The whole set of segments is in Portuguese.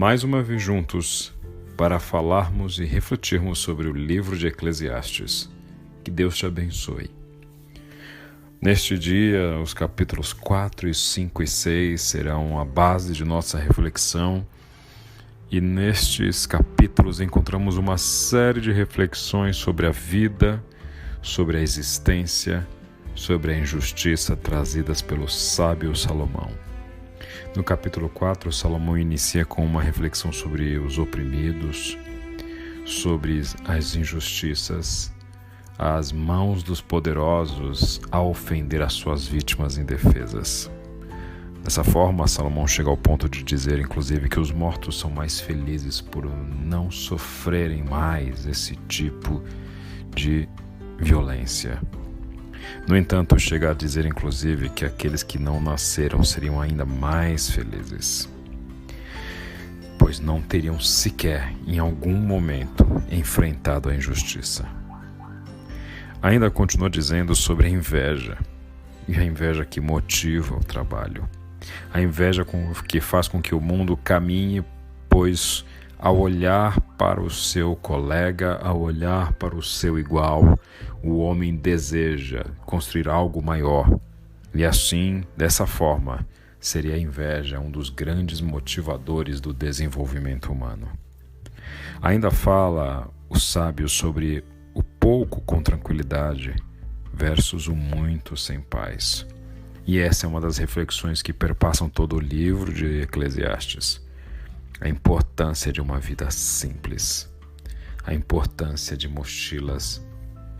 mais uma vez juntos para falarmos e refletirmos sobre o livro de Eclesiastes. Que Deus te abençoe. Neste dia, os capítulos 4, 5 e 6 serão a base de nossa reflexão, e nestes capítulos encontramos uma série de reflexões sobre a vida, sobre a existência, sobre a injustiça trazidas pelo sábio Salomão. No capítulo 4, Salomão inicia com uma reflexão sobre os oprimidos, sobre as injustiças, as mãos dos poderosos a ofender as suas vítimas indefesas. Dessa forma, Salomão chega ao ponto de dizer, inclusive, que os mortos são mais felizes por não sofrerem mais esse tipo de violência. No entanto, chega a dizer, inclusive, que aqueles que não nasceram seriam ainda mais felizes, pois não teriam sequer, em algum momento, enfrentado a injustiça. Ainda continua dizendo sobre a inveja, e a inveja que motiva o trabalho. A inveja que faz com que o mundo caminhe, pois ao olhar para o seu colega, ao olhar para o seu igual, o homem deseja construir algo maior. E assim, dessa forma, seria a inveja um dos grandes motivadores do desenvolvimento humano. Ainda fala o sábio sobre o pouco com tranquilidade versus o muito sem paz. E essa é uma das reflexões que perpassam todo o livro de Eclesiastes. A importância de uma vida simples, a importância de mochilas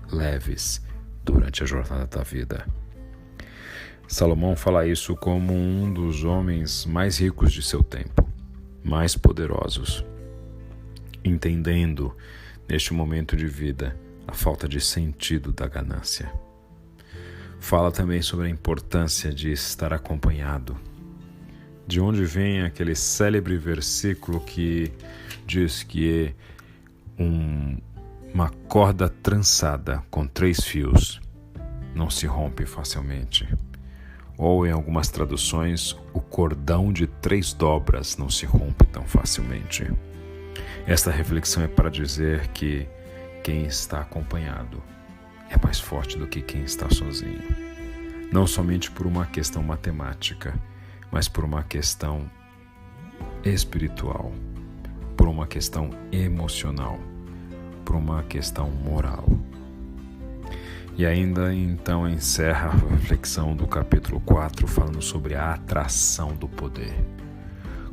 leves durante a jornada da vida. Salomão fala isso como um dos homens mais ricos de seu tempo, mais poderosos, entendendo neste momento de vida a falta de sentido da ganância. Fala também sobre a importância de estar acompanhado. De onde vem aquele célebre versículo que diz que uma corda trançada com 3 fios não se rompe facilmente. Ou, em algumas traduções, o cordão de 3 dobras não se rompe tão facilmente. Esta reflexão é para dizer que quem está acompanhado é mais forte do que quem está sozinho. Não somente por uma questão matemática, mas por uma questão espiritual, por uma questão emocional, por uma questão moral. E ainda então encerra a reflexão do capítulo 4 falando sobre a atração do poder.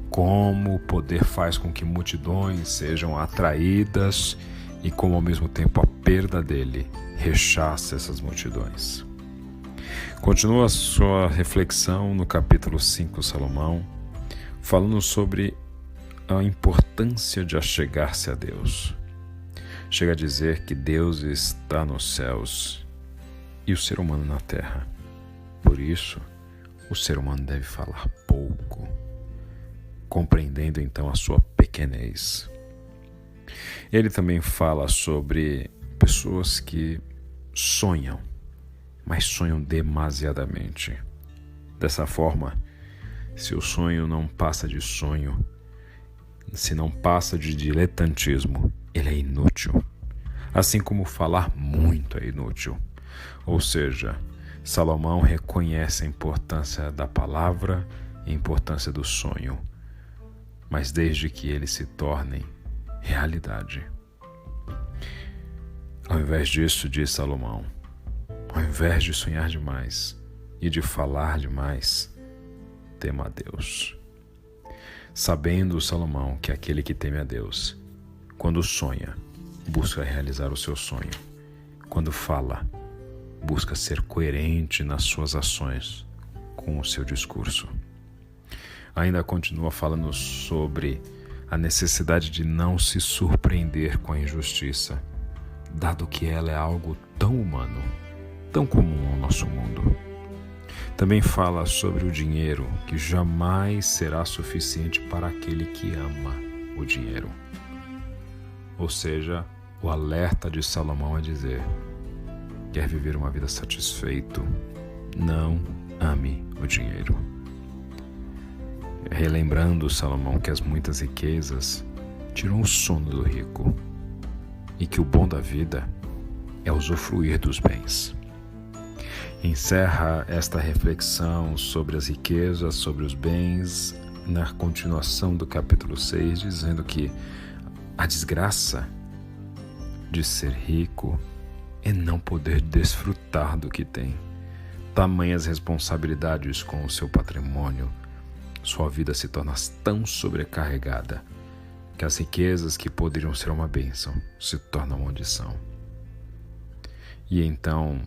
Como o poder faz com que multidões sejam atraídas e como ao mesmo tempo a perda dele rechaça essas multidões. Continua a sua reflexão no capítulo 5, Salomão, falando sobre a importância de achegar-se a Deus. Chega a dizer que Deus está nos céus e o ser humano na terra. Por isso, o ser humano deve falar pouco, compreendendo então a sua pequenez. Ele também fala sobre pessoas que sonham, mas sonham demasiadamente. Dessa forma, se o sonho não passa de sonho, se não passa de diletantismo, ele é inútil. Assim como falar muito é inútil. Ou seja, Salomão reconhece a importância da palavra e a importância do sonho, mas desde que eles se tornem realidade. Ao invés disso, diz Salomão, ao invés de sonhar demais e de falar demais, tema a Deus. Sabendo Salomão que aquele que teme a Deus, quando sonha, busca realizar o seu sonho. Quando fala, busca ser coerente nas suas ações com o seu discurso. Ainda continua falando sobre a necessidade de não se surpreender com a injustiça, dado que ela é algo tão humano, tão comum ao nosso mundo. Também fala sobre o dinheiro, que jamais será suficiente para aquele que ama o dinheiro. Ou seja, o alerta de Salomão é dizer: quer viver uma vida satisfeito, não ame o dinheiro. relembrando Salomão que as muitas riquezas tiram o sono do rico e que o bom da vida é usufruir dos bens. Encerra esta reflexão sobre as riquezas, sobre os bens, na continuação do capítulo 6, dizendo que a desgraça de ser rico é não poder desfrutar do que tem. Tamanhas responsabilidades com o seu patrimônio, sua vida se torna tão sobrecarregada que as riquezas que poderiam ser uma bênção se tornam maldição. E então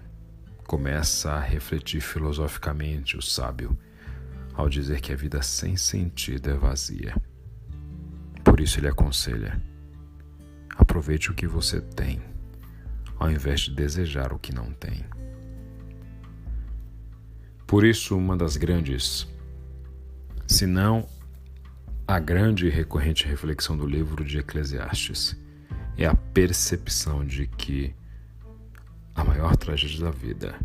começa a refletir filosoficamente o sábio ao dizer que a vida sem sentido é vazia. Por isso ele aconselha: aproveite o que você tem, ao invés de desejar o que não tem. Por isso, uma das grandes, se não a grande e recorrente reflexão do livro de Eclesiastes, é a percepção de que a maior tragédia da vida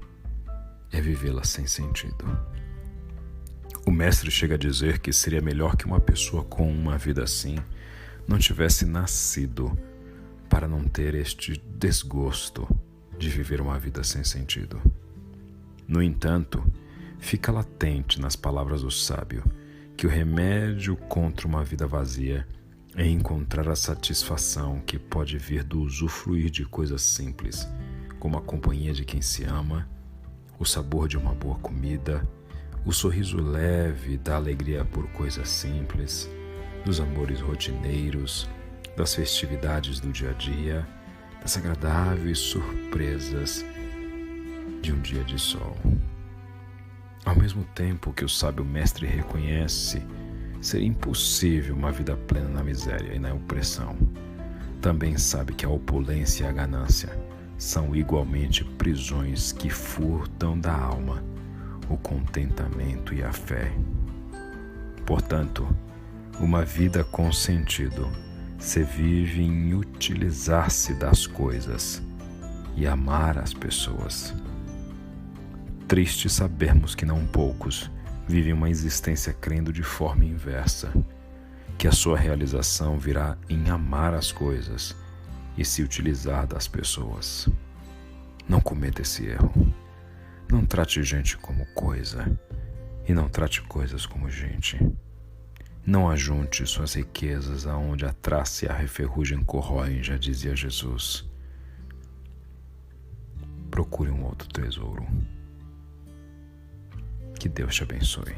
é vivê-la sem sentido. O mestre chega a dizer que seria melhor que uma pessoa com uma vida assim não tivesse nascido para não ter este desgosto de viver uma vida sem sentido. No entanto, fica latente nas palavras do sábio que o remédio contra uma vida vazia é encontrar a satisfação que pode vir do usufruir de coisas simples, como a companhia de quem se ama, o sabor de uma boa comida, o sorriso leve da alegria por coisas simples, dos amores rotineiros, das festividades do dia a dia, das agradáveis surpresas de um dia de sol. Ao mesmo tempo que o sábio mestre reconhece ser impossível uma vida plena na miséria e na opressão, também sabe que a opulência e a ganância são igualmente prisões que furtam da alma o contentamento e a fé. Portanto, uma vida com sentido se vive em utilizar-se das coisas e amar as pessoas. Triste sabermos que não poucos vivem uma existência crendo de forma inversa, que a sua realização virá em amar as coisas e se utilizar das pessoas. Não cometa esse erro. Não trate gente como coisa e não trate coisas como gente. Não ajunte suas riquezas aonde a traça e a ferrugem corroem, já dizia Jesus. Procure um outro tesouro. Que Deus te abençoe.